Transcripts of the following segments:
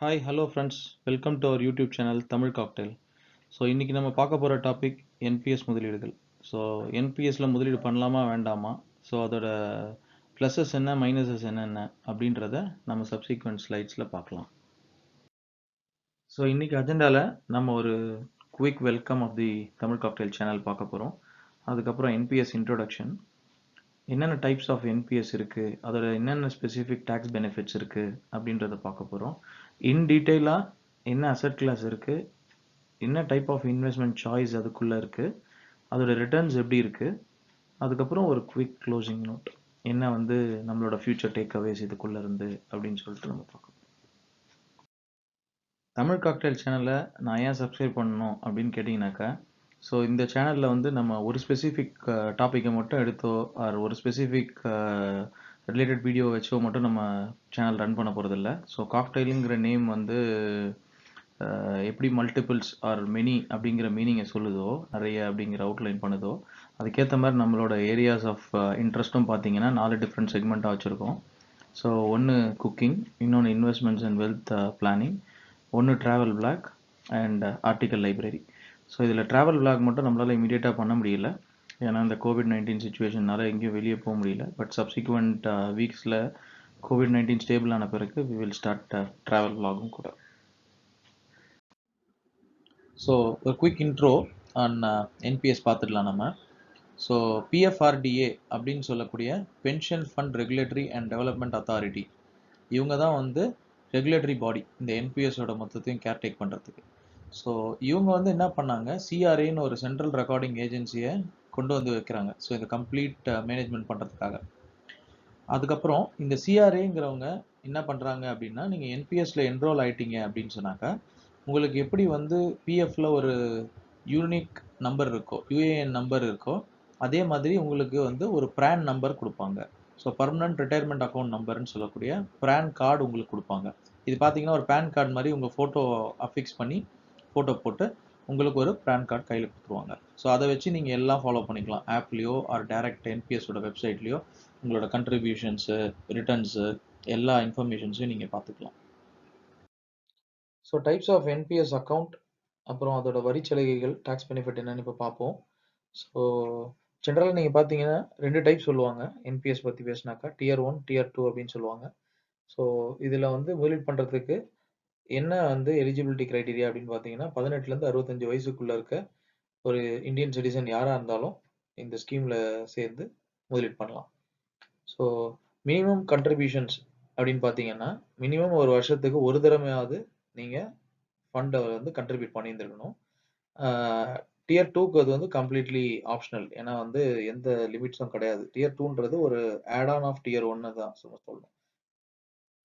Hi hello friends, welcome to our YouTube channel Tamil cocktail. So இன்றைக்கி நம்ம பார்க்க போகிற டாபிக் என்பிஎஸ் முதலீடுகள். ஸோ என்பிஎஸ்சில் முதலீடு பண்ணலாமா வேண்டாமா, ஸோ அதோட ப்ளஸஸ் என்ன மைனஸஸ் என்னென்ன அப்படின்றத நம்ம சப்சிக்வெண்ட் ஸ்லைட்ஸில் பார்க்கலாம். ஸோ இன்றைக்கி அஜெண்டாவில் நம்ம ஒரு quick welcome of the Tamil cocktail channel பார்க்க போகிறோம். அதுக்கப்புறம் என்பிஎஸ் இன்ட்ரோடக்ஷன், என்னென்ன டைப்ஸ் ஆஃப் என்பிஎஸ் இருக்குது, அதோட என்னென்ன ஸ்பெசிஃபிக் டேக்ஸ் பெனிஃபிட்ஸ் இருக்குது அப்படின்றத பார்க்க போகிறோம். இன் டீட்டெயிலாக என்ன அசெட் கிளாஸ் இருக்குது, என்ன டைப் ஆஃப் இன்வெஸ்ட்மெண்ட் சாய்ஸ் அதுக்குள்ளே இருக்குது, அதோட ரிட்டர்ன்ஸ் எப்படி இருக்குது, அதுக்கப்புறம் ஒரு குவிக் க்ளோசிங் நோட், என்ன வந்து நம்மளோட ஃபியூச்சர் டேக் அவேஸ் இதுக்குள்ளே இருந்து அப்படின்னு சொல்லிட்டு நம்ம பார்க்கணும். தமிழ் காக்டெயில் சேனலை நான் ஏன் சப்ஸ்கிரைப் பண்ணணும் அப்படின்னு கேட்டிங்கனாக்கா, ஸோ இந்த சேனலில் வந்து நம்ம ஒரு ஸ்பெசிஃபிக் டாப்பிக்கை மட்டும் எடுத்தோ ஆர் ஒரு ஸ்பெசிஃபிக் ரிலேட்டட் வீடியோ வச்சோ மட்டும் நம்ம சேனல் ரன் பண்ண போகிறதில்ல. ஸோ காக்டெயிலுங்கிற நேம் வந்து எப்படி மல்டிபிள்ஸ் ஆர் மெனி அப்படிங்கிற மீனிங்கை சொல்லுதோ, நிறைய அப்படிங்கிற அவுட்லைன் பண்ணுதோ, அதுக்கேற்ற மாதிரி நம்மளோட ஏரியாஸ் ஆஃப் இன்ட்ரெஸ்ட்டும் பார்த்தீங்கன்னா 4 டிஃப்ரெண்ட் செக்மெண்ட்டாக வச்சுருக்கோம். ஸோ ஒன்று குக்கிங், இன்னொன்று இன்வெஸ்ட்மெண்ட்ஸ் அண்ட் வெல்த் பிளானிங், ஒன்று travel blog and article library. So இதில் ட்ராவல் பிளாக் மட்டும் நம்மளால் இமீடியட்டாக பண்ண முடியல, ஏன்னா இந்த கோவிட்-19 சுச்சுவேஷனால் எங்கேயும் வெளியே போக முடியல. பட் சப்சிக்வெண்ட் வீக்ஸில் கோவிட்-19 ஸ்டேபிள் ஆன பிறகு வி வில் ஸ்டார்ட் ட்ராவல் பிளாகும் கூட. ஸோ ஒரு குவிக் இன்ட்ரோ ஆன் என்பிஎஸ் பார்த்துடலாம் நம்ம. ஸோ பிஎஃப்ஆர்டிஏ அப்படின்னு சொல்லக்கூடிய pension fund regulatory and development authority, இவங்க தான் வந்து ரெகுலேட்டரி பாடி இந்த என்பிஎஸோட மொத்தத்தையும் கேர்டேக் பண்ணுறதுக்கு. ஸோ இவங்க வந்து என்ன பண்ணாங்க, சிஆர்ஏன்னு ஒரு சென்ட்ரல் ரெக்கார்டிங் ஏஜென்சியை கொண்டு வந்து வைக்கிறாங்க. ஸோ இந்த கம்ப்ளீட் மேனேஜ்மெண்ட் பண்ணுறதுக்காக. அதுக்கப்புறம் இந்த சிஆர்ஏங்கிறவங்க என்ன பண்ணுறாங்க அப்படின்னா, நீங்கள் என்பிஎஸ்ல என்ரோல் ஆயிட்டீங்க அப்படின்னு சொன்னாக்கா, உங்களுக்கு எப்படி வந்து பிஎஃப்ல ஒரு யூனிக் நம்பர் இருக்கோ, யூஏஎன் நம்பர் இருக்கோ, அதே மாதிரி உங்களுக்கு வந்து ஒரு பிரான் நம்பர் கொடுப்பாங்க. ஸோ பர்மனன்ட் ரிட்டையர்மெண்ட் அக்கௌண்ட் நம்பர்னு சொல்லக்கூடிய பிரான் கார்டு உங்களுக்கு கொடுப்பாங்க. இது பார்த்தீங்கன்னா ஒரு பேன் கார்டு மாதிரி உங்கள் ஃபோட்டோ அஃபிக்ஸ் பண்ணி ஃபோட்டோ போட்டு உங்களுக்கு ஒரு பேன் கார்டு கையில் கொடுத்துருவாங்க. ஸோ அதை வச்சு நீங்கள் எல்லாம் ஃபாலோ பண்ணிக்கலாம், ஆப்லேயோ ஆர் டைரக்ட் என்பிஎஸோட வெப்சைட்லேயோ உங்களோட கண்ட்ரிபியூஷன்ஸு, ரிட்டர்ன்ஸு, எல்லா இன்ஃபர்மேஷன்ஸையும் நீங்கள் பார்த்துக்கலாம். So types of NPS account, அப்புறம் அதோட வரி சலுகைகள், டேக்ஸ் பெனிஃபிட் என்னன்னு இப்போ பார்ப்போம். ஸோ ஜென்ரலாக நீங்கள் பார்த்தீங்கன்னா 2 டைப் சொல்லுவாங்க என்பிஎஸ் பற்றி பேசினாக்கா, டியர் 1 டியர் 2 அப்படின்னு சொல்லுவாங்க. ஸோ இதில் வந்து முதலீடு பண்ணுறதுக்கு என்ன வந்து எலிஜிபிலிட்டி க்ரைட்டீரியா அப்படின்னு பார்த்தீங்கன்னா, 18லேருந்து 65 வயசுக்குள்ளே இருக்க ஒரு இந்தியன் சிட்டிசன் யாராக இருந்தாலும் இந்த ஸ்கீமில் சேர்ந்து முதலீடு பண்ணலாம். ஸோ மினிமம் கண்ட்ரிபியூஷன்ஸ் அப்படின்னு பார்த்தீங்கன்னா, மினிமம் ஒரு வருஷத்துக்கு ஒரு தடவையாவது நீங்கள் ஃபண்டை வந்து கண்ட்ரிபியூட் பண்ணியிருந்துருக்கணும். டியர் 2க்கு அது வந்து கம்ப்ளீட்லி ஆப்ஷனல், ஏன்னா வந்து எந்த லிமிட்ஸும் கிடையாது. டியர் 2ன்றது ஒரு ஆட் ஆன் ஆஃப் டியர் 1 தான் சொல்லணும்.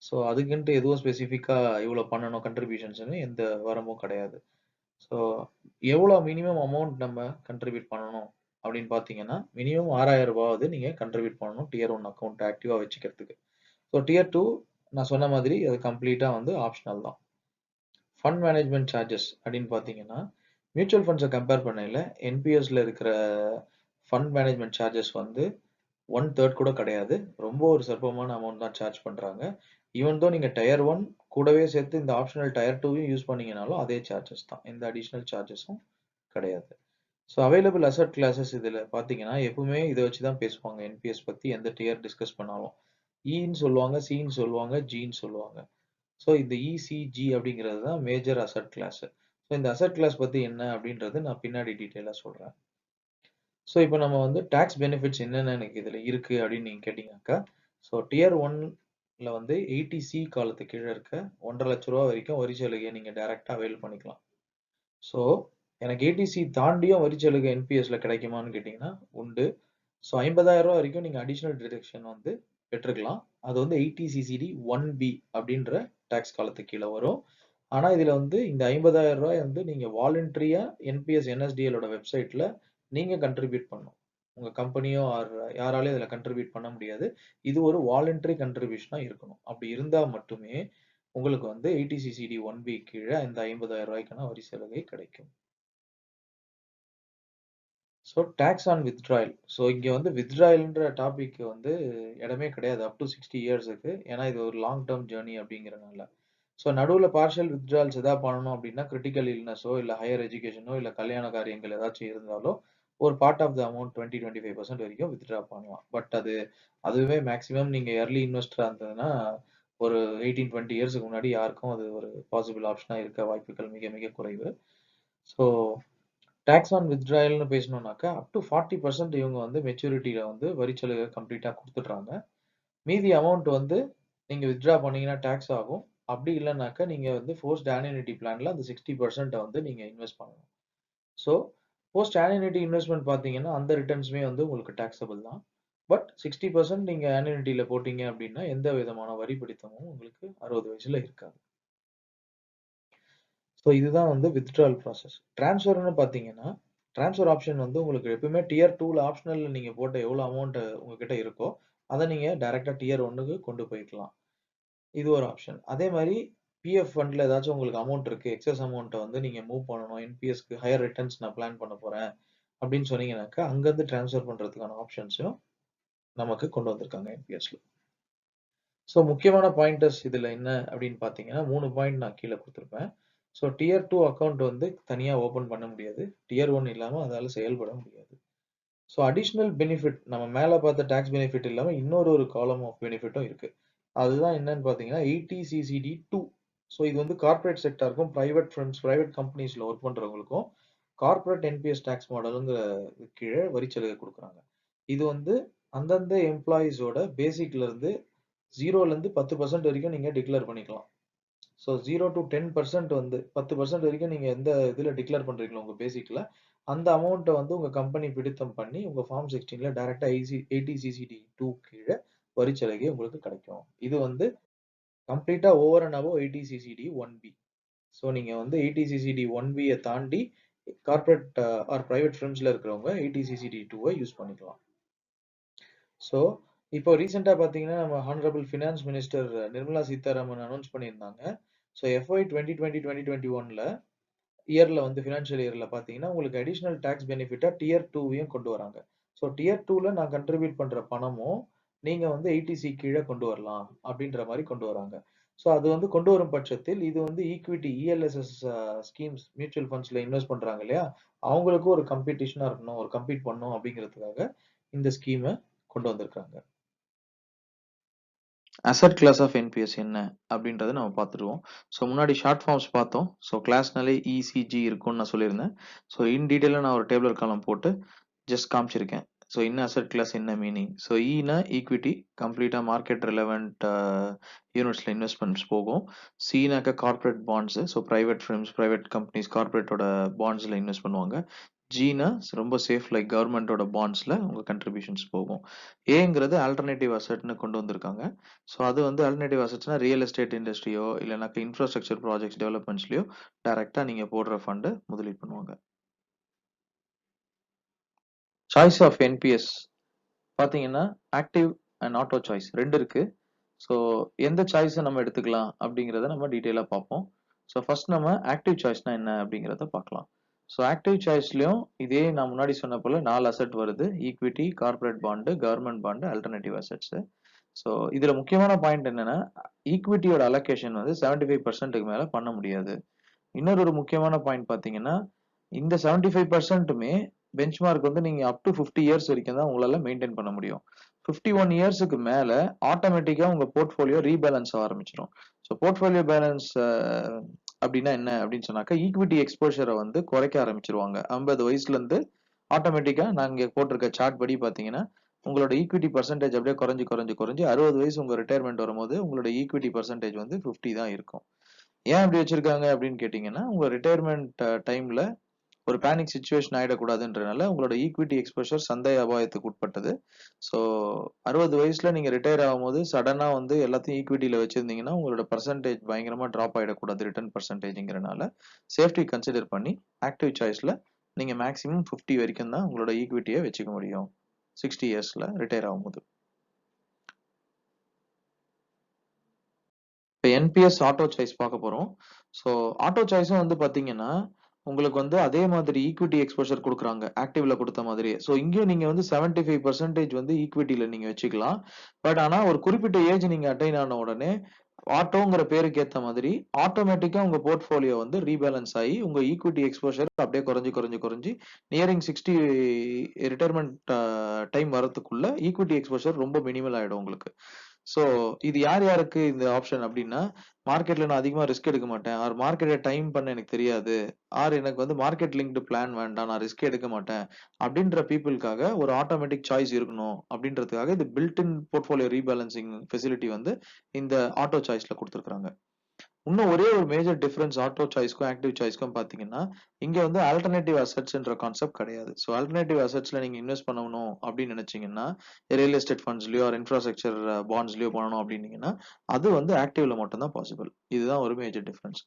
ஸோ அதுக்குன்ட்டு எதுவும் ஸ்பெசிஃபிக்காக இவ்வளோ பண்ணணும் கண்ட்ரிபியூஷன்ஸ்னு எந்த வரமும் கிடையாது. ஸோ எவ்வளோ மினிமம் அமௌண்ட் நம்ம கண்ட்ரிபியூட் பண்ணணும் அப்படின்னு பார்த்தீங்கன்னா, மினிமம் 6,000 ரூபாவது நீங்கள் கண்ட்ரிபியூட் பண்ணணும் டியர் 1 அக்கௌண்ட் ஆக்டிவாக வச்சுக்கிறதுக்கு. ஸோ டியர் 2 நான் சொன்ன மாதிரி அது கம்ப்ளீட்டாக வந்து ஆப்ஷனல் தான். ஃபண்ட் மேனேஜ்மெண்ட் சார்ஜஸ் அப்படின்னு பார்த்தீங்கன்னா, மியூச்சுவல் ஃபண்ட்ஸை கம்பேர் பண்ணையில் என்பிஎஸ்ல இருக்கிற ஃபண்ட் மேனேஜ்மெண்ட் சார்ஜஸ் வந்து 1/3 கூட கிடையாது. ரொம்ப ஒரு சொற்பமான அமௌண்ட் தான் சார்ஜ் பண்ணுறாங்க. ஈவன் தோ நீங்கள் டயர் 1 கூடவே சேர்த்து இந்த ஆப்ஷனல் டயர் 2வையும் யூஸ் பண்ணீங்கனாலும் அதே சார்ஜஸ் தான், எந்த அடிஷ்னல் சார்ஜஸும் கிடையாது. ஸோ அவைலபிள் அசட் கிளாஸஸ் இதில் பார்த்தீங்கன்னா, எப்பவுமே இதை வச்சு தான் பேசுவாங்க என்பிஎஸ் பற்றி எந்த டியர் டிஸ்கஸ் பண்ணாலும். இன்னு சொல்லுவாங்க, சின்னு சொல்லுவாங்க, ஜின்னு சொல்லுவாங்க. ஸோ இந்த இசிஜி அப்படிங்கிறது தான் மேஜர் அசட் கிளாஸ். ஸோ இந்த அசட் கிளாஸ் பற்றி என்ன அப்படின்றது நான் பின்னாடி டீட்டெயிலாக சொல்கிறேன். ஸோ இப்போ நம்ம வந்து டேக்ஸ் பெனிஃபிட்ஸ் என்னென்ன எனக்கு இதில் இருக்குது அப்படின்னு நீங்கள் கேட்டிங்கனாக்கா, ஸோ டியர் 1ல வந்து 80C காலத்து கீழே இருக்க 1,50,000 ரூபா வரைக்கும் வரி சலுகையை நீங்கள் டைரெக்டாக அவைல் பண்ணிக்கலாம். ஸோ எனக்கு 80C தாண்டியும் வரி சலுகை என்பிஎஸ்ல கிடைக்குமான்னு கேட்டிங்கன்னா உண்டு. ஸோ 50,000 ரூபா வரைக்கும் நீங்கள் அடிஷ்னல் டிடக்ஷன் வந்து பெற்றுக்கலாம். அது வந்து 80CCD 1B அப்படின்ற டேக்ஸ் காலத்துக்கு கீழே வரும். ஆனால் இதில் வந்து இந்த 50,000 ரூபாய் வந்து நீங்கள் வாலண்டரியாக என்பிஎஸ் என்எஸ்டிஎலோட வெப்சைட்டில் நீங்கள் கண்ட்ரிபியூட் பண்ணணும். உங்கள் கம்பெனியோ ஆர் யாராலையும் இதில் கண்ட்ரிபியூட் பண்ண முடியாது. இது ஒரு வாலண்டரி கண்ட்ரிபியூஷனாக இருக்கணும். அப்படி இருந்தால் மட்டுமே உங்களுக்கு வந்து 80CCD 1B கீழே இந்த 50,000 ரூபாய்க்கான வரி சலுகை கிடைக்கும். So tax on withdrawal. So இங்கே வந்து வித்ட்ராயல்ன்ற டாபிக் வந்து இடமே கிடையாது அப் டு 60 இயர்ஸுக்கு, ஏன்னா இது ஒரு லாங் டேர்ம் ஜேர்னி அப்படிங்கிறனால. ஸோ நடுவுல பார்ஷியல் வித்ட்ரால்ஸ் எதா பண்ணணும் அப்படின்னா, கிரிட்டிக்கல் இல்னஸோ, இல்ல ஹையர் எஜுகேஷனோ, இல்ல கல்யாண காரியங்கள் ஏதாச்சும் இருந்தாலோ, ஒரு பார்ட் ஆஃப் த அமௌண்ட் 25% வரைக்கும் வித்ட்ரா பண்ணலாம். பட் அதுவே மேக்ஸிமம் நீங்க இயர்லி இன்வெஸ்டரா இருந்ததுன்னா, ஒரு 18, 20 இயர்ஸ்க்கு முன்னாடி யாருக்கும் அது ஒரு பாசிபிள் ஆப்ஷனா இருக்க வாய்ப்புகள் மிக மிக குறைவு. ஸோ டாக்ஸ் ஆன் வித்ட்ராயல்னு பேசணும்னாக்கா, அப் டூ 40% இவங்க வந்து மெச்சூரிட்டில வந்து வரிச்சலுகை கம்ப்ளீட்டா குடுத்துடுறாங்க. மீதி அமௌண்ட் வந்து நீங்க வித்ட்ரா பண்ணீங்கன்னா டாக்ஸ் ஆகும். அப்படி இல்லன்னாக்கா, நீங்க வந்து போஸ்ட் ஆன்னுயிட்டி பிளான்ல அந்த 60% வந்து நீங்க இன்வெஸ்ட் பண்ணணும். ஸோ, போஸ்ட் ஆன்னுயிட்டி இன்வெஸ்ட்மென்ட் பார்த்தீங்கன்னா, அந்த ரிட்டர்ன்ஸுமே வந்து உங்களுக்கு டாக்ஸபிள் தான். பட் 60% நீங்க ஆன்னுயிட்டில போட்டீங்க அப்படின்னா, எந்த விதமான வரி பிடித்தமும் உங்களுக்கு 60 வயசுல இருக்காது. ஸோ, இதுதான் வந்து வித்ட்ராயல் ப்ராசஸ். ட்ரான்ஸ்ஃபர்ன்னு பார்த்தீங்கன்னா, ட்ரான்ஸ்ஃபர் ஆப்ஷன் வந்து உங்களுக்கு எப்பவுமே டியர் 2ல ஆப்ஷனல்ல நீங்க போட்ட எவ்வளோ அமௌண்ட் உங்ககிட்ட இருக்கோ, அத நீங்க டைரக்ட்டா டியர் 1க்கு கொண்டு போய்க்கலாம். இது ஒரு ஆப்ஷன். அதே மாரி பிஎஃப் ஃபண்ட்ல ஏதாச்சும் உங்களுக்கு அமௌண்ட் இருக்கு. எக்ஸஸ் அமௌண்ட்ட வந்து நீங்க மூவ் பண்ணணும். என்பிஎஸ்க்கு ஹையர் ரிட்டர்ன்ஸ் நான் பிளான் பண்ண போறேன். அப்படின்னு சொன்னீங்கன்னாக்கா, அங்கருந்து ட்ரான்ஸ்ஃபர் பண்றதுக்கான ஆப்ஷன்ஸும் நமக்கு கொண்டு வந்திருக்காங்க என்பிஎஸ்ல. ஸோ முக்கியமான பாயிண்டர்ஸ் இதுல என்ன அப்படின்னு பார்த்தீங்கன்னா, 3 பாயிண்ட் நான் கீழ குடுத்திருப்பேன். ஸோ டியர் 2 அக்கவுண்ட் வந்து தனியா ஓப்பன் பண்ண முடியாது. டியர் 1 இல்லாம அதால செயல்பட முடியாது. ஸோ அடிஷனல் பெனிஃபிட் நம்ம மேல பார்த்த டாக்ஸ் பெனிஃபிட் இல்லாம இன்னொரு காலம் ஆஃப் பெனிஃபிட்டும் இருக்கு. அதுதான் என்னன்னு பார்த்தீங்கன்னா, 80CCD 2. ஸோ இது வந்து கார்ப்பரேட் செக்டாருக்கும், பிரைவேட் ஃபர்ம்ஸ், பிரைவேட் கம்பெனிஸ்ல ஒர்க் பண்றவங்களுக்கும் கார்ப்பரேட் என்பிஎஸ் டாக்ஸ் மாடல்ங்கிற கீழ வரிச்சலுகை குடுக்குறாங்க. இது வந்து அந்தந்த எம்ப்ளாயீஸோட பேசிக்ல இருந்து 0ல இருந்து 10% வரைக்கும் நீங்க டிக்ளேர் பண்ணிக்கலாம். ஸோ 0 டூ 10% வந்து 10% வரைக்கும் நீங்க எந்த இதுல டிக்ளேர் பண்றீங்களோ உங்க பேசிக்ல, அந்த அமௌண்ட்ட வந்து உங்க கம்பெனி பிடித்தம் பண்ணி, உங்க ஃபார்ம் 16ல டைரக்ட்டா 80CCD 2 கீழ வரிச்சலுகை உங்களுக்கு கிடைக்கும். இது வந்து கம்ப்ளீட்டா over and above 80CCD 1B. So நீங்க வந்து 80CCD 1Bய தாண்டி கார்ப்பரேட் ஆர் பிரைவேட் ஃபர்ம்ஸ்ல இருக்கிறவங்க 80CCD 2வ யூஸ் பண்ணிக்கலாம். ஸோ இப்போ ரீசென்ட்டா பார்த்தீங்கன்னா, நம்ம honourable finance minister Nirmala Sitharaman announce பண்ணியிருந்தாங்க. ஸோ FY 2020, 2021ல இயர்ல வந்து ஃபினான்ஷியல் இயர்ல பார்த்தீங்கன்னா, உங்களுக்கு அடிஷனல் டாக்ஸ் பெனிஃபிட்டா டியர் 2வையும் கொண்டு வராங்க. ஸோ டியர் 2ல நான் கன்ட்ரிபியூட் பண்ற பணமும், நீங்க வந்து 80C கீழ கொண்டு வரலாம் அப்படின்ற மாரி கொண்டு வராங்க. ஸோ அது வந்து கொண்டு வரும் பட்சத்தில், இது வந்து ஈக்விட்டி இஎல்எஸ்எஸ் ஸ்கீம்ஸ் மியூச்சுவல் ஃபண்ட்ஸ்ல இன்வெஸ்ட் பண்றாங்க இல்லையா? அவங்களுக்கும் ஒரு காம்படிஷனா இருக்கணும், ஒரு கம்பீட் பண்ணணும் அப்படிங்கிறதுக்காக இந்த ஸ்கீம கொண்டு வந்திருக்காங்க. அசெட் கிளாஸ் ஆஃப் என்பிஎஸ் என்ன அப்படின்றத நம்ம பார்த்துருவோம். ஸோ முன்னாடி ஷார்ட் ஃபார்ம்ஸ் பார்த்தோம். ஸோ கிளாஸ்னாலே இசிஜி இருக்கும்னு நான் சொல்லியிருந்தேன். ஸோ இன் டீட்டெயிலாக நான் ஒரு டேபிளர் காலம் போட்டு ஜஸ்ட் காமிச்சிருக்கேன். ஸோ என்ன அசெட் கிளாஸ் என்ன மீனிங். ஸோ இனா ஈக்விட்டி கம்ப்ளீட்டாக மார்க்கெட் ரிலவெண்ட் யூனிட்ஸில் இன்வெஸ்ட்மெண்ட்ஸ் போகும். சினாக்க corporate bonds so private firms private companies கார்பரேட்டோட பாண்ட்ஸில் இன்வெஸ்ட் பண்ணுவாங்க. ஜினா ரொம்ப சேஃப் லைக் கவர்மெண்டோட பாண்ட்ஸில் உங்கள் கண்ட்ரிபியூஷன்ஸ் போகும். ஏங்கிறது ஆல்டர்னேட்டிவ் அசெட்னு கொண்டு வந்திருக்காங்க. ஸோ அது வந்து ஆல்டர்னேட்டிவ் அசெட்ஸ்னா ரியல் எஸ்டேட் இண்டஸ்ட்ரியோ இல்லைனாக்கா இன்ஃப்ராஸ்ட்ரக்சர் ப்ராஜெக்ட்ஸ் டெவலப்மெண்ட்ஸ்லையோ டைரெக்டாக நீங்கள் போடுற ஃபண்டு முதலீடு பண்ணுவாங்க. சாய்ஸ் ஆஃப் என்பிஎஸ் பார்த்தீங்கன்னா ஆக்டிவ் அண்ட் ஆட்டோ சாய்ஸ் 2 இருக்கு. ஸோ எந்த சாய்ஸை நம்ம எடுத்துக்கலாம் அப்படிங்கிறத நம்ம டீட்டெயிலாக பார்ப்போம். ஸோ ஃபர்ஸ்ட் நம்ம ஆக்டிவ் சாய்ஸ்னா என்ன அப்படிங்கிறத பார்க்கலாம். ஸோ ஆக்டிவ் சாய்ஸ்லயும் இதே நான் முன்னாடி சொன்ன போல 4 அசெட் வருது. Equity, corporate bond, government bond, alternative assets. So இதுல முக்கியமான பாயிண்ட் என்னன்னா, ஈக்விட்டியோட அலோகேஷன் வந்து 75%க்கு மேல பண்ண முடியாது. இன்னொரு முக்கியமான பாயிண்ட் பாத்தீங்கன்னா, இந்த 75%மே பெஞ்ச்மார்க் வந்து நீங்க அப் டு 50 இயர்ஸ் வரைக்கும் தான் உங்களால மெயின்டைன் பண்ண முடியும். 51 இயர்ஸுக்கு மேல ஆட்டோமேட்டிக்கா உங்க போர்ட்ஃபோலியோ ரீபேலன்ஸ் ஆக ஆரம்பிச்சிடும். ஸோ போர்ட்ஃபோலியோ பேலன்ஸ் அப்படின்னா என்ன அப்படின்னு சொன்னாக்கா, ஈக்விட்டி எக்ஸ்போஷரை வந்து குறைக்க ஆரம்பிச்சிருவாங்க. 50 வயசுல இருந்து ஆட்டோமேட்டிக்கா நான் இங்க போட்டிருக்க சார்ட் படி பாத்தீங்கன்னா, உங்களோட ஈக்விட்டி பர்சன்டேஜ் அப்படியே குறைஞ்சு 60 வயசு உங்க ரிட்டையர்மெண்ட் வரும்போது உங்களோட ஈக்விட்டி பர்சன்டேஜ் வந்து 50 தான் இருக்கும். ஏன் அப்படி வச்சிருக்காங்க அப்படின்னு கேட்டீங்கன்னா, உங்க ரிட்டையர்மெண்ட் டைம்ல ஒரு பேனிக் சிச்சுவேஷன் ஆயிடக்கூடாதுன்றனால உங்களோட ஈக்விட்டி எக்ஸ்போஷர் சந்தை அபாயத்துக்கு உட்பட்டது. ஸோ 60 வயசுல நீங்க ரிட்டையர் ஆகும்போது சடனா வந்து எல்லாத்தையும் ஈக்விட்டியில வச்சிருந்தீங்கன்னா உங்களோட பர்சன்டேஜ் பயங்கரமா டிராப் ஆயிடக்கூடாது ரிட்டர்ன் பர்சன்டேஜ்ங்கிறனால சேஃப்டி கன்சிடர் பண்ணி ஆக்டிவ் சாய்ஸ்ல நீங்க மேக்ஸிமம் 50 வரைக்கும் தான் உங்களோட ஈக்விட்டியை வச்சுக்க முடியும் 60 இயர்ஸ்ல ரிட்டையர் ஆகும்போது. இப்போ என்பிஎஸ் ஆட்டோ சாய்ஸ் பார்க்க போறோம். ஸோ ஆட்டோ சாய்ஸும் வந்து பாத்தீங்கன்னா உங்களுக்கு வந்து அதே மாதிரி ஈக்விட்டி எக்ஸ்போஷர் கொடுக்குறாங்க ஆக்டிவ்ல கொடுத்த மாதிரியே. ஸோ இங்கேயும் நீங்க வந்து 75% வந்து ஈக்விட்டியில நீங்க வச்சுக்கலாம். பட் ஆனா ஒரு குறிப்பிட்ட ஏஜ் நீங்க அட்டைன் ஆன உடனே ஆட்டோங்கிற பேருக்கு ஏத்த மாதிரி ஆட்டோமேட்டிக்கா உங்க போர்ட்ஃபோலியோ வந்து ரீபேலன்ஸ் ஆகி உங்க ஈக்விட்டி எக்ஸ்போஷர் அப்படியே குறைஞ்சு நியரிங் 60 ரிட்டையர்மெண்ட் டைம் வரதுக்குள்ள ஈக்விட்டி எக்ஸ்போஷர் ரொம்ப மினிமல் ஆயிடும் உங்களுக்கு. ஸோ இது யார் யாருக்கு இந்த ஆப்ஷன் அப்படின்னா, மார்க்கெட்ல நான் அதிகமா ரிஸ்க் எடுக்க மாட்டேன், ஆர் மார்க்கெட்டை டைம் பண்ண எனக்கு தெரியாது, ஆர் எனக்கு வந்து மார்க்கெட் லிங்க்டு பிளான் வேண்டாம், நான் ரிஸ்க் எடுக்க மாட்டேன் அப்படின்ற பீப்புளுக்காக ஒரு ஆட்டோமேட்டிக் சாய்ஸ் இருக்கணும் அப்படின்றதுக்காக இது built in portfolio rebalancing facility வந்து இந்த ஆட்டோ சாய்ஸ்ல கொடுத்துருக்காங்க. இன்னும் ஒரே ஒரு மேஜர் டிஃபரன்ஸ் ஆட்டோ சாய்ஸ்க்கும் ஆக்டிவ் சாய்ஸ்க்கும் பார்த்தீங்கன்னா, இங்க வந்து ஆல்டர்னேட்டிவ் அசெட்ஸ்ன்ற கான்செப்ட் கிடையாது. ஸோ ஆல்டர்னேட்டிவ் அசெட்ஸ்ல நீங்க இன்வெஸ்ட் பண்ணணும் அப்படின்னு நினைச்சீங்கன்னா, ரியல் எஸ்டேட் ஃபண்ட்ஸ்லயோ ஆர் இன்ஃப்ராஸ்ட்ரக்சர் பாண்ட்ஸ்லயோ பண்ணணும் அப்படின்னீங்கன்னா, அது வந்து ஆக்டிவ்ல மட்டும் தான் பாசிபிள். இதுதான் ஒரு மேஜர் டிஃபரன்ஸ்.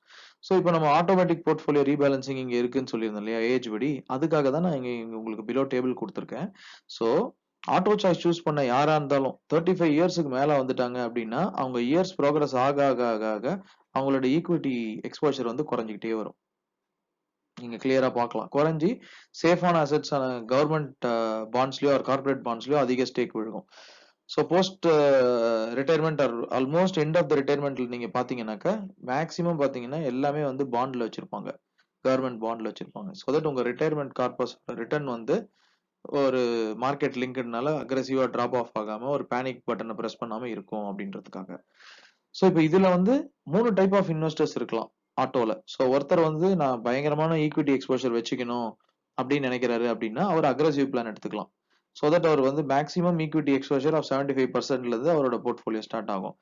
ஸோ இப்போ நம்ம ஆட்டோமேட்டிக் போர்ட்ஃபோலியோ ரீபேலன்சிங் இங்க இருக்குன்னு சொல்லியிருந்தோம் இல்லையா, ஏஜ் படி. அதுக்காக தான் நான் இங்க உங்களுக்கு பிலோ டேபிள் கொடுத்துருக்கேன். ஸோ ஆட்டோ சாய்ஸ் சூஸ் பண்ண யாரா இருந்தாலும் 35 இயர்ஸ்க்கு மேல வந்துட்டாங்க அப்படின்னா, அவங்க இயர்ஸ் ப்ரோக்ரஸ் ஆக ஆக ஆக ஆக அவங்களோட ஈக்விட்டி எக்ஸ்போஷர் வந்து குறைஞ்சிக்கிட்டே வரும். நீங்க கிளியரா பார்க்கலாம். குறைஞ்சி சேஃபான அசெட்ஸ் கவர்மெண்ட் பாண்ட்ஸ்லயோ ஆர் கார்பரேட் பாண்ட்ஸ்லயோ அதிக ஸ்டேக் விழுகும். So post retirement or almost end of the ரிட்டையர்மெண்ட்ல நீங்க பாத்தீங்கன்னாக்கா மேக்ஸிமம் பாத்தீங்கன்னா எல்லாமே வந்து பாண்ட்ல வச்சிருப்பாங்க, கவர்மெண்ட் பாண்ட்ல வச்சிருப்பாங்க. ஸோ தட் உங்க ரிட்டையர்மெண்ட் கார்பஸ் ரிட்டர்ன் வந்து ஒரு மார்க்கெட் லிங்க்னால அக்ரெசிவா டிராப் ஆஃப் ஆகாம ஒரு பேனிக் பட்டனை பிரஸ் பண்ணாம இருக்கும் அப்படின்றதுக்காக. ஸோ இப்போ இதுல வந்து 3 டைப் ஆஃப் இன்வெஸ்டர்ஸ் இருக்கலாம் ஆட்டோல. ஸோ ஒருத்தர் வந்து நான் பயங்கரமான ஈக்விட்டி எக்ஸ்போஷர் வச்சுக்கணும் அப்படின்னு நினைக்கிறாரு அப்படின்னா அவர் அக்ரெசிவ் பிளான் எடுத்துக்கலாம். ஸோ தட் அவர் வந்து மேக்ஸிமம் ஈக்விட்டி எக்ஸ்போஷர் ஆஃப் 75% இருந்து அவரோட போர்ட்ஃபோலியோ ஸ்டார்ட் ஆகும்.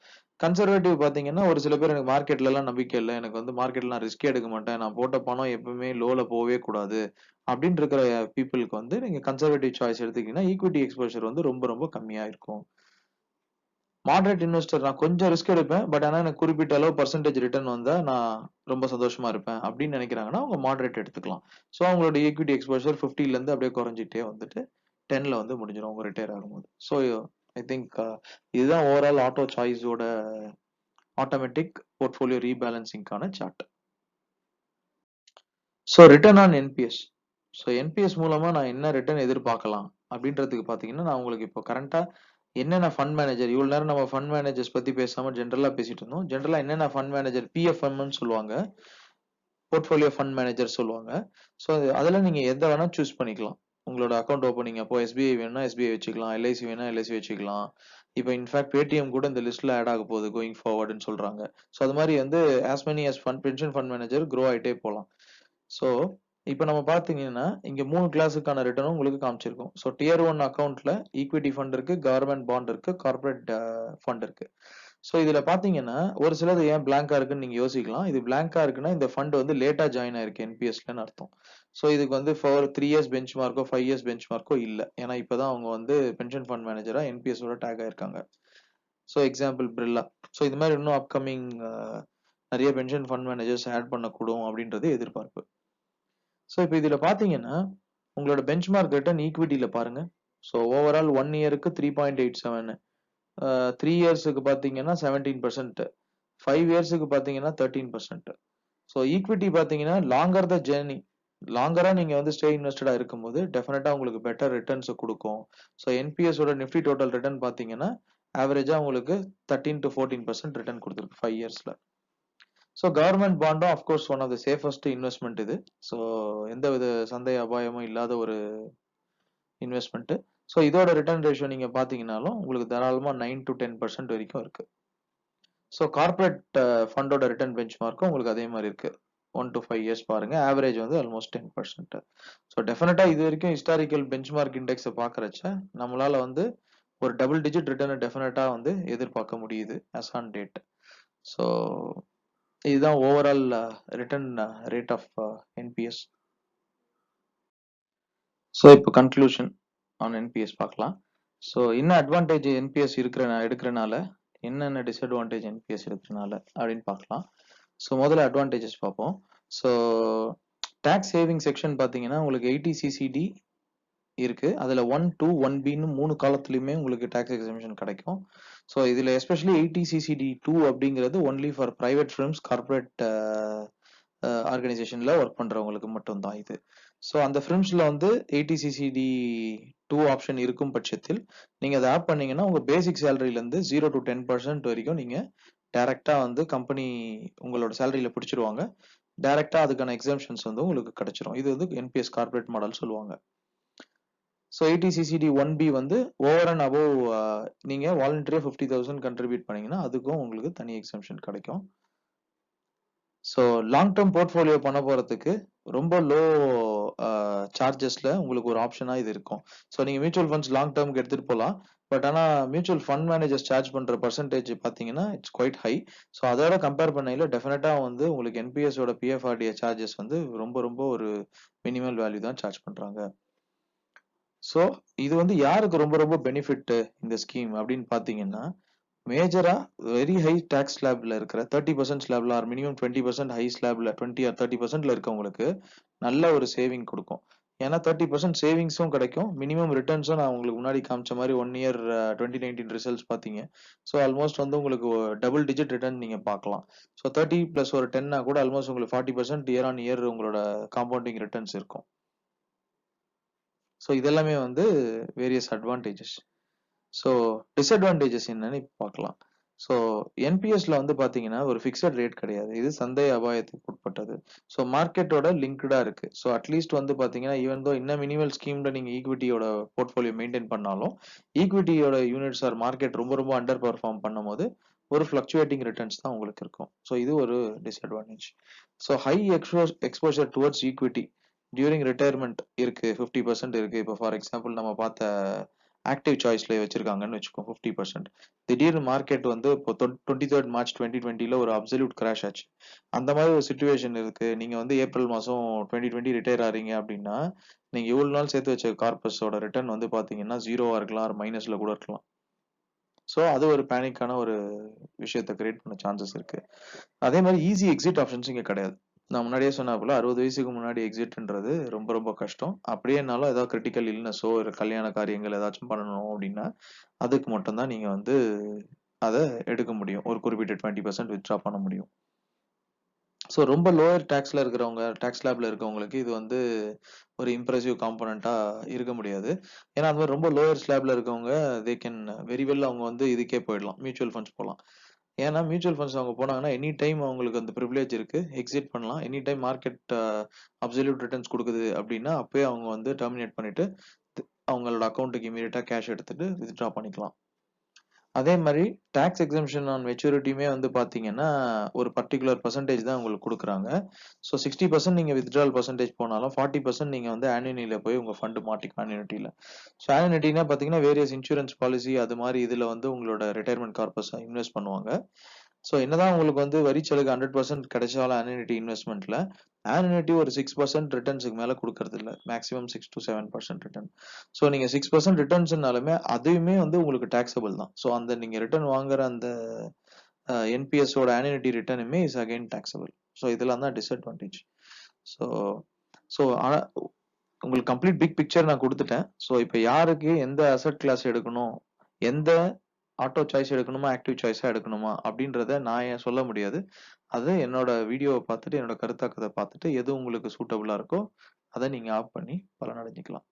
கன்சர்வேட்டிவ் பாத்தீங்கன்னா ஒரு சில பேர் எனக்கு மார்க்கெட்ல எல்லாம் நம்பிக்கை இல்லை, எனக்கு வந்து மார்க்கெட்ல நான் ரிஸ்க் எடுக்க மாட்டேன், நான் போட்ட பணம் எப்பவுமே லோல போகவே கூடாது அப்படின்னு இருக்கிற பீப்புளுக்கு வந்து நீங்க கன்சர்வேட்டிவ் சாய்ஸ் எடுத்துக்கிட்டீங்கன்னா ஈக்விட்டி எக்ஸ்போஷர் வந்து ரொம்ப ரொம்ப கம்மியா இருக்கும். மாடரேட் இன்வெஸ்டர் நான் கொஞ்சம் ரிஸ்க் எடுப்பேன், பட் ஆனா எனக்கு குறிப்பிட்ட அளவு பர்சன்டேஜ் ரிட்டர்ன் வந்தா நான் ரொம்ப சந்தோஷமா இருப்பேன் அப்படின்னு நினைக்கிறாங்கன்னா அவங்க மாடரேட் எடுத்துக்கலாம். ஸோ அவங்களோட ஈக்விட்டி எக்ஸ்போஷர் 50ல இருந்து அப்படியே குறைஞ்சிட்டே வந்துட்டு 10ல வந்து முடிஞ்சிடும் அவங்க ரிட்டையர் ஆகும்போது. ஸோ ஐ திங்க் இதுதான் ஓவரால் ஆட்டோ சாய்ஸோட ஆட்டோமேட்டிக் போர்ட்ஃபோலியோ ரீபேலன்சிங்கான chart. So return on NPS. So NPS மூலமா நான் என்ன ரிட்டர்ன் எதிர்பார்க்கலாம் அப்படின்றதுக்கு பார்த்தீங்கன்னா, நான் உங்களுக்கு இப்போ கரண்டா என்னென்ன ஃபண்ட் மேனேஜர், இவ்வளவு நேரம் நம்ம ஃபண்ட் மேனேஜர்ஸ் பத்தி பேசாம ஜென்ரலா பேசிட்டு இருந்தோம். ஜென்ரலா என்னென்ன ஃபண்ட் மேனேஜர், பிஎஃப்எம்னு சொல்லுவாங்க, போர்ட்ஃபோலியோ ஃபண்ட் மேனேஜர் சொல்லுவாங்க. ஸோ அதுல நீங்க எதை வேணா சூஸ் பண்ணிக்கலாம். உங்களோட அக்கௌண்ட் ஓப்பனிங் அப்போ எஸ்பிஐ வேணும்னா எஸ்பிஐ வச்சுக்கலாம், எல்ஐசி வேணா எல்ஐசி வச்சுக்கலாம். இப்போ இன்ஃபேக்ட் பேடிஎம் கூட இந்த லிஸ்ட்ல ஆட் ஆக போகுது கோயிங் ஃபார்வர்டுன்னு சொல்றாங்க. ஸோ அது மாதிரி வந்து as many as fund pension fund manager grow ஆயிட்டே போகலாம். ஸோ இப்போ நம்ம பார்த்தீங்கன்னா இங்க 3 கிளாஸுக்கான ரிட்டர்னும் உங்களுக்கு காமிச்சிருக்கும். ஸோ டியர் 1 அக்கௌண்ட்ல ஈக்விட்டி ஃபண்ட் இருக்கு, கவர்மெண்ட் பாண்ட் இருக்கு, கார்பரேட் ஃபண்ட் இருக்கு. ஸோ இதுல பாத்தீங்கன்னா ஒரு சிலது ஏன் பிளாங்கா இருக்குன்னு நீங்க யோசிக்கலாம். இது பிளாங்கா இருக்குன்னா இந்த ஃபண்ட் வந்து லேட்டா ஜாயின் ஆயிருக்கு என்பிஎஸ்லன்னு அர்த்தம். ஸோ இதுக்கு வந்து for 3 years bench Marco 5 years bench Marco இல்ல. ஏன்னா இப்பதான் அவங்க வந்து பென்ஷன் ஃபண்ட் மேனேஜரா என்பிஎஸோட டேக் ஆயிருக்காங்க. So example Birla. ஸோ இது மாதிரி இன்னும் அப்கமிங் நிறைய பென்ஷன் ஃபண்ட் மேனேஜர்ஸ் ஆட் பண்ணக்கூடும் அப்படின்றது எதிர்பார்ப்பு. ஸோ இப்போ இதுல பாத்தீங்கன்னா உங்களோட பெஞ்ச்மார்க் ரிட்டர்ன் ஈக்விட்டியில பாருங்க. ஸோ ஓவரால் 1 இயருக்கு 3.87, 3 இயர்ஸுக்கு பாத்தீங்கன்னா 17%, 5 இயர்ஸுக்கு பாத்தீங்கன்னா 13%. ஸோ ஈக்விட்டி பாத்தீங்கன்னா லாங்கர் த ஜேர்னி, லாங்கரா நீங்க வந்து ஸ்டே இன்வெஸ்டடா இருக்கும்போது டெஃபினட்டா உங்களுக்கு பெட்டர் ரிட்டர்ன்ஸ் கொடுக்கும். ஸோ என்பிஎஸ் ஓட நிஃப்டி டோட்டல் ரிட்டர்ன் பாத்தீங்கன்னா ஆவரேஜா உங்களுக்கு 13 to 14% ரிட்டர்ன் கொடுத்துருக்கு 5 இயர்ஸ்ல. ஸோ கவர்மெண்ட் பாண்டும் of course one of the safest investment இது. ஸோ எந்த வித சந்தை அபாயமும் இல்லாத ஒரு இன்வெஸ்ட்மெண்ட். ஸோ இதோட ரிட்டர்ன் ரேஷியோ நீங்க பாத்தீங்கன்னாலும் உங்களுக்கு தாராளமா 9 to 10% வரைக்கும் இருக்கு. ஸோ கார்பரேட் ஃபண்டோட ரிட்டர்ன் பெஞ்ச் மார்க்கும் உங்களுக்கு அதே மாதிரி இருக்கு. 1 to 5 இயர்ஸ் பாருங்க, ஆவரேஜ் வந்து ஆல்மோஸ்ட் 10%. ஸோ டெஃபினட்டா இது வரைக்கும் ஹிஸ்டாரிக்கல் பெஞ்ச் மார்க் இண்டெக்ஸை பாக்குறச்ச நம்மளால வந்து ஒரு டபுள் டிஜிட் ரிட்டர்னை டெஃபினட்டா வந்து எதிர்பார்க்க முடியுது as on டேட். ஸோ இதுதான் overall return rate of NPS. So இப்போ கன்க்ளூஷன் ஆன் என்பிஎஸ் பார்க்கலாம். ஸோ என்ன அட்வான்டேஜ் என்பிஎஸ் எடுக்கிறனால, என்னென்ன டிஸ்அட்வான்டேஜ் என்பிஎஸ் எடுக்கிறனால அப்படின்னு பார்க்கலாம். ஸோ முதல்ல அட்வான்டேஜஸ் பார்ப்போம். ஸோ டேக்ஸ் சேவிங் செக்ஷன் பார்த்தீங்கன்னா உங்களுக்கு 80CCD இருக்கு. அதுல 1, 2, 1Bன்னு 3 காலத்துலயுமே உங்களுக்கு டாக்ஸ் எக்ஸம்ஷன் கிடைக்கும். ஸோ இதுல எஸ்பெஷலி 80CCD2 அப்படிங்கிறது only for private firms, corporate ஆர்கனைசேஷன்ல ஒர்க் பண்றவங்களுக்கு மட்டும்தான் இது. ஸோ அந்த ஃபிர்ம்ஸ்ல வந்து 80CCD2 ஆப்ஷன் இருக்கும் பட்சத்தில் நீங்க அதை ஆட் பண்ணீங்கன்னா உங்க பேசிக் சேலரியில இருந்து 0 to 10% வரைக்கும் நீங்க டைரக்டா வந்து கம்பெனி உங்களோட சேலரியில பிடிச்சிருவாங்க. டைரக்டா அதுக்கான எக்ஸம்ஷன்ஸ் வந்து உங்களுக்கு கிடைச்சிரும். இது வந்து என்பிஎஸ் கார்ப்பரேட் மாடல் சொல்லுவாங்க. ஸோ 80CCD 1B வந்து ஓவர் அண்ட் அபோவ் நீங்க வாலண்டரியா 50,000 கண்ட்ரிபியூட் பண்ணீங்கன்னா அதுக்கும் உங்களுக்கு தனி எக்ஸம்ஷன் கிடைக்கும். ஸோ லாங் டேர்ம் போர்ட்ஃபோலியோ பண்ண போறதுக்கு ரொம்ப லோ சார்ஜஸ்ல உங்களுக்கு ஒரு ஆப்ஷனா இது இருக்கும். ஸோ நீங்க மியூச்சுவல் ஃபண்ட்ஸ் லாங் டேர்ம்க்கு எடுத்துட்டு போகலாம். பட் ஆனா மியூச்சுவல் ஃபண்ட் மேனேஜர்ஸ் சார்ஜ் பண்ற பர்சன்டேஜ் பாத்தீங்கன்னா இட்ஸ் குவைட் ஹை. ஸோ அதோட கம்பேர் பண்ணையில டெஃபினட்டா வந்து உங்களுக்கு என்பிஎஸ் ஓட பிஎஃப்ஆர்டிஏ சார்ஜஸ் வந்து ரொம்ப ரொம்ப ஒரு மினிமல் வேல்யூ தான் சார்ஜ் பண்றாங்க. ஸோ இது வந்து யாருக்கு ரொம்ப ரொம்ப பெனிஃபிட் இந்த ஸ்கீம் அப்படின்னு பாத்தீங்கன்னா, மேஜரா வெரி ஹை டாக்ஸ் ஸ்லாப்ல இருக்கிற 30% ஸ்லாப்ல ஆர் மினிமம் 20% ஹை ஸ்லாப்ல 20 ஆர் 30%ல இருக்கவங்களுக்கு நல்ல ஒரு சேவிங் கொடுக்கும். ஏன்னா 30% சேவிங்ஸும் கிடைக்கும், மினிமம் ரிட்டர்ன்ஸும் நான் உங்களுக்கு முன்னாடி காமிச்ச மாதிரி 1 இயர் 2019 ரிசல்ட்ஸ் பார்த்தீங்க. ஸோ ஆல்மோஸ்ட் வந்து உங்களுக்கு டபுள் டிஜிட் ரிட்டர்ன் நீங்க பார்க்கலாம். ஸோ 30 பிளஸ் ஒரு 10 கூட ஆல்மோஸ்ட் உங்களுக்கு 40% இயர் ஆன் இயர் உங்களோட காம்பவுண்டிங் ரிட்டர்ன்ஸ் இருக்கும். ஸோ இதெல்லாமே வந்து வேரியஸ் அட்வான்டேஜஸ். ஸோ டிஸ்அட்வான்டேஜஸ் என்னன்னு இப்போ பார்க்கலாம். ஸோ என்பிஎஸ்ல வந்து பார்த்தீங்கன்னா ஒரு ஃபிக்ஸட் ரேட் கிடையாது. இது சந்தை அபாயத்துக்கு உட்பட்டது. ஸோ மார்க்கெட்டோட லிங்க்டா இருக்கு. ஸோ அட்லீஸ்ட் வந்து பார்த்தீங்கன்னா ஈவன் தோ இன்னும் மினிமல் ஸ்கீம்ல நீங்க ஈக்விட்டியோட போர்ட்ஃபோலியோ மெயின்டைன் பண்ணாலும் ஈக்விட்டியோட யூனிட்ஸ் ஆர் மார்க்கெட் ரொம்ப ரொம்ப அண்டர் பெர்ஃபார்ம் பண்ணும்போது ஒரு ஃபிளக்சுவேட்டிங் ரிட்டர்ன்ஸ் தான் உங்களுக்கு இருக்கும். ஸோ இது ஒரு disadvantage. So high exposure towards equity during retirement இருக்கு, 50% இருக்கு. இப்போ ஃபார் எக்ஸாம்பிள் நம்ம பார்த்த ஆக்டிவ் சாய்ஸ்ல வச்சிருக்காங்கன்னு வச்சுக்கோ 50%. திடீர்னு மார்க்கெட் வந்து இப்போ 23rd March 2020ல ஒரு அப்சல்யூட் கிராஷ் ஆச்சு. அந்த மாதிரி ஒரு சுச்சுவேஷன் இருக்கு. நீங்க வந்து ஏப்ரல் மாசம் 2020 ரிட்டையர் ஆறீங்க அப்படின்னா நீங்க இவ்வளவு நாள் சேர்த்து வச்ச கார்பஸோட ரிட்டர்ன் வந்து பாத்தீங்கன்னா ஜீரோவா இருக்கலாம், ஆர் மைனஸ்ல கூட இருக்கலாம். ஸோ அது ஒரு பேனிக்கான ஒரு விஷயத்தை கிரியேட் பண்ண சான்சஸ் இருக்கு. அதே மாதிரி ஈஸி எக்ஸிட் ஆப்ஷன்ஸ் இங்க கிடையாது. நான் முன்னாடியே சொன்னாப்புல 60 வயசுக்கு முன்னாடி எக்ஸிட்ன்றது ரொம்ப ரொம்ப கஷ்டம். அப்படியேனாலும் ஏதாவது கிரிட்டிக்கல் இல்னஸோ ஒரு கல்யாண காரியங்கள் ஏதாச்சும் பண்ணணும் அப்படின்னா அதுக்கு மட்டும்தான் நீங்க வந்து அதை எடுக்க முடியும். ஒரு குறிப்பிட்ட 20% வித்ட்ரா பண்ண முடியும். ஸோ ரொம்ப லோயர் டேக்ஸ்ல இருக்கிறவங்க, டேக்ஸ் ஸ்லாப்ல இருக்கவங்களுக்கு இது வந்து ஒரு இம்ப்ரெசிவ் காம்பனண்டா இருக்க முடியாது. ஏன்னா அந்த மாதிரி ரொம்ப லோயர் ஸ்லாப்ல இருக்கவங்க தே கேன் வெரி வெல் அவங்க வந்து இதுக்கே போயிடலாம், மியூச்சுவல் ஃபண்ட்ஸ் போகலாம். ஏன்னா மியூச்சுவல் ஃபண்ட்ஸ் அவங்க போனாங்கன்னா எனி டைம் அவங்களுக்கு அந்த ப்ரிவிலேஜ் இருக்கு, எக்ஸிட் பண்ணலாம். Any time market absolute returns கொடுக்குது அப்படின்னா அப்பயே அவங்க வந்து டெர்மினேட் பண்ணிட்டு அவங்களோட அக்கௌண்ட்டுக்கு இமீடியட்டா கேஷ் எடுத்துட்டு வித்ட்ரா பண்ணிக்கலாம். அதே மாதிரி டாக்ஸ் எக்ஸம்ஷன் ஆன் மெச்சூரிட்டியுமே வந்து பாத்தீங்கன்னா ஒரு பர்டிகுலர் பர்சன்டேஜ் தான் உங்களுக்கு கொடுக்குறாங்க. ஸோ 60% நீங்க வித்ட்ரால் பர்சன்டேஜ் போனாலும் 40% நீங்க வந்து ஆன்யூனில போய் உங்க ஃபண்ட் மாட்டிக்கும் ஆன்யூனிட்டியில. ஸோ ஆன்யூனிட்டினா பாத்தீங்கன்னா வேரியஸ் இன்சூரன்ஸ் பாலிசி அது மாதிரி இதுல வந்து உங்களோட ரிட்டையர்மெண்ட் கார்பஸ் இன்வெஸ்ட் பண்ணுவாங்க. ஸோ என்னதான் உங்களுக்கு வந்து வரிச்சலுகை 100% கிடைச்சாலும் ஆன்யூனிட்டி இன்வெஸ்ட்மெண்ட்ல ஆன்யூனிட்டி ஒரு 6% ரிட்டர்ன்ஸுக்கு மேல கொடுக்கறது இல்லை, மேக்ஸிமம் 6 to 7% ரிட்டர்ன். ஸோ நீங்க 6% ரிட்டர்ன்ஸ்னாலுமே அதுவுமே வந்து உங்களுக்கு டாக்ஸபிள் தான். ஸோ அந்த நீங்க ரிட்டர்ன் வாங்குற அந்த என்பிஎஸோட ஆன்யூனிட்டி ரிட்டர்னுமே இஸ் அகைன் டாக்ஸபிள். ஸோ இதெல்லாம் தான் டிஸ்அட்வான்டேஜ். ஸோ ஸோ உங்களுக்கு கம்ப்ளீட் பிக் பிக்சர் நான் கொடுத்துட்டேன். ஸோ இப்போ யாருக்கு எந்த அசெட் கிளாஸ் எடுக்கணும், எந்த ஆட்டோ சாய்ஸ் எடுக்கணுமா ஆக்டிவ் சாய்ஸா எடுக்கணுமா அப்படின்றத நான் ஏன் சொல்ல முடியாது. அது என்னோட வீடியோவை பார்த்துட்டு என்னோட கருத்தாக்கத்தை பார்த்துட்டு எது உங்களுக்கு சூட்டபிளா இருக்கோ அதை நீங்க ஆஃப் பண்ணி பலனடைஞ்சிக்கலாம்.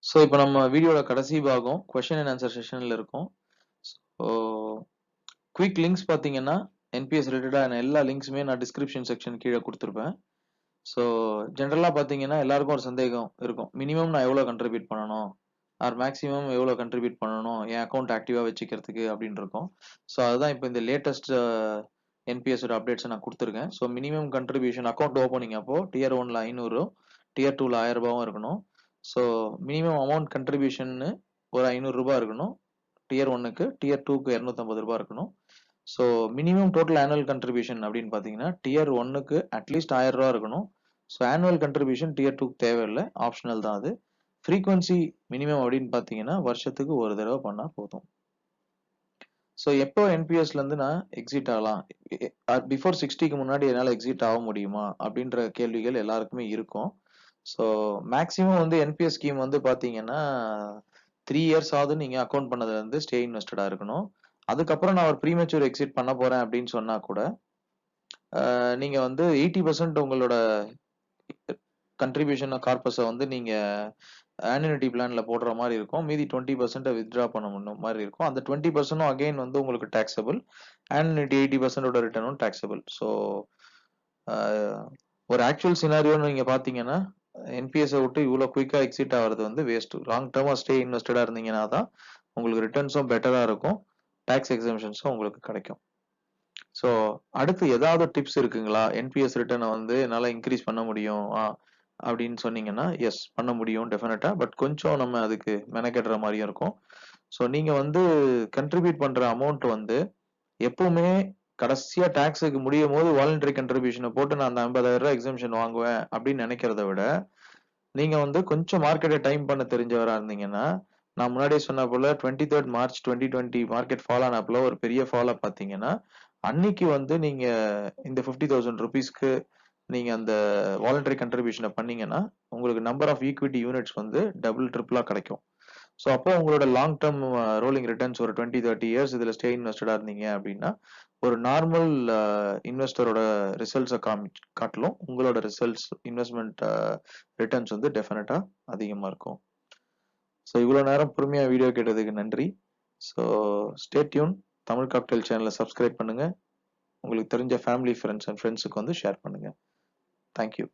ஸோ இப்போ நம்ம வீடியோட கடைசி பாகம் கொஸ்டின் அண்ட் ஆன்சர் செஷன்ல இருக்கும். ஸோ குவிக் லிங்க்ஸ் பார்த்தீங்கன்னா என்பிஎஸ் ரிலேட்டடான எல்லா லிங்க்ஸுமே நான் டிஸ்கிரிப்ஷன் செக்ஷன் கீழே கொடுத்துருப்பேன். ஸோ ஜென்ரலாக பார்த்தீங்கன்னா எல்லாருக்கும் ஒரு சந்தேகம் இருக்கும், மினிமம் நான் எவ்வளோ கண்ட்ரிபியூட் பண்ணணும் ஆர் மேக்ஸிமம் எவ்வளோ கண்ட்ரிபியூட் பண்ணணும் என் அக்கௌண்ட் ஆக்டிவாக வச்சுக்கிறதுக்கு அப்படின்னு இருக்கும். ஸோ அதுதான் இப்போ இந்த லேட்டஸ்ட் என்பிஎஸோட அப்டேட்ஸை நான் கொடுத்துருக்கேன். So minimum contribution account opening அப்போ டியர் 1ல 500, டியர் 2ல 1000 ரூபாவும் இருக்கணும். ஸோ மினிமம் அமௌண்ட் கண்ட்ரிபியூஷன் ஒரு 500 ரூபாய் இருக்கணும் டியர் 1க்கு, டியர் 2க்கு 250 ரூபாய் இருக்கணும். So minimum total annual contribution அப்படின்னு பார்த்தீங்கன்னா டியர் 1க்கு அட்லீஸ்ட் 1000 ரூபா இருக்கணும். ஸோ ஆனுவல் கண்ட்ரிபியூஷன் டியர் 2க்கு தேவையில்லை, ஆப்ஷனல் தான் அது. ஃப்ரீக்வன்சி மினிமம் அப்படின்னு பார்த்தீங்கன்னா வருஷத்துக்கு ஒரு தடவை பண்ணா போதும். ஸோ எப்போ என்பிஎஸ்ல இருந்து நான் எக்ஸிட் ஆகலாம், பிஃபோர் 60க்கு முன்னாடி என்னால் எக்ஸிட் ஆக முடியுமா அப்படின்ற கேள்விகள் எல்லாருக்குமே இருக்கும். ஸோ மேக்ஸிமம் வந்து என்பிஎஸ் ஸ்கீம் வந்து பார்த்தீங்கன்னா 3 இயர்ஸ் ஆகுது நீங்க அக்கௌண்ட் பண்ணதுல இருந்து ஸ்டே இன்வெஸ்டடா இருக்கணும். அதுக்கப்புறம் நான் ஒரு ப்ரீமெச்சூர் எக்ஸிட் பண்ண போறேன் அப்படின்னு சொன்னா கூட நீங்க வந்து 80% உங்களோட கண்ட்ரிபியூஷன் கார்பஸை வந்து நீங்க ஆன்யூனிட்டி பிளான்ல போடுற மாதிரி இருக்கும். மீதி 20% வித்ட்ரா பண்ண முடியும் மாதிரி இருக்கும். அந்த 20% அகைன் வந்து உங்களுக்கு டாக்ஸபிள். ஆன்யூனிட்டி 80% ரிட்டர்னும் டாக்ஸபிள். ஸோ ஒரு ஆக்சுவல் சினாரியோன்னு நீங்க பாத்தீங்கன்னா என்பிஎஸ் விட்டு இவ்வளோ குயிக்கா எக்ஸிட் ஆகிறது வந்து வேஸ்ட். லாங் டேர்மா ஸ்டே இன்வெஸ்டடா இருந்தீங்கன்னா தான் உங்களுக்கு ரிட்டர்ன்ஸும் பெட்டரா இருக்கும், டாக்ஸ் எக்ஸம்ஷன்ஸும் உங்களுக்கு கிடைக்கும். ஸோ அடுத்து ஏதாவது டிப்ஸ் இருக்குங்களா? என்பிஎஸ் ரிட்டர்னை வந்து என்னால் இன்க்ரீஸ் பண்ண முடியும் அப்படின்னு சொன்னீங்கன்னா, எஸ் பண்ண முடியும் டெஃபினட்டா. பட் கொஞ்சம் நம்ம அதுக்கு மெனக்கெடுற மாதிரியும் இருக்கும். ஸோ நீங்க வந்து கண்ட்ரிபியூட் பண்ற அமௌண்ட் வந்து எப்பவுமே கடைசியா டாக்ஸுக்கு முடியும் போது வாலண்டரி கண்ட்ரிபியூஷனை போட்டு நான் அந்த 50,000 எக்ஸம்ஷன் வாங்குவேன் அப்படின்னு நினைக்கிறத விட, நீங்க வந்து கொஞ்சம் மார்க்கெட்டை டைம் பண்ண தெரிஞ்சவரா இருந்தீங்கன்னா, நான் முன்னாடியே சொன்ன போல 23rd March 2020 மார்க்கெட் ஃபால் ஆனப்பல ஒரு பெரிய ஃபாலை பார்த்தீங்கன்னா, அன்னைக்கு வந்து நீங்க இந்த 50,000 ருபீஸ்க்கு நீங்க அந்த வாலண்டரி கண்ட்ரிபியூஷனை பண்ணீங்கன்னா உங்களுக்கு நம்பர் ஆஃப் ஈக்விட்டி யூனிட்ஸ் வந்து டபுள் ட்ரிபிளா கிடைக்கும். ஸோ அப்போ உங்களோட லாங் டேர்ம் ரோலிங் ரிட்டர்ன்ஸ் ஒரு 20-30 இயர்ஸ் இதில் ஸ்டே இன்வெஸ்டடா இருந்தீங்க அப்படின்னா ஒரு நார்மல் இன்வெஸ்டரோட ரிசல்ட்ஸை காட்டிலும் உங்களோட ரிசல்ட்ஸ் இன்வெஸ்ட்மெண்ட் ரிட்டர்ன்ஸ் வந்து டெஃபினட்டா அதிகமாக இருக்கும். ஸோ இவ்வளோ நேரம் பொறுமையாக வீடியோ கேட்டதுக்கு நன்றி. So stay tune. Tamil cocktail சேனலை சப்ஸ்கிரைப் பண்ணுங்க. உங்களுக்கு தெரிஞ்ச ஃபேமிலி ஃப்ரெண்ட்ஸ் அண்ட் ஃப்ரெண்ட்ஸுக்கு வந்து ஷேர் பண்ணுங்க. தேங்க்யூ.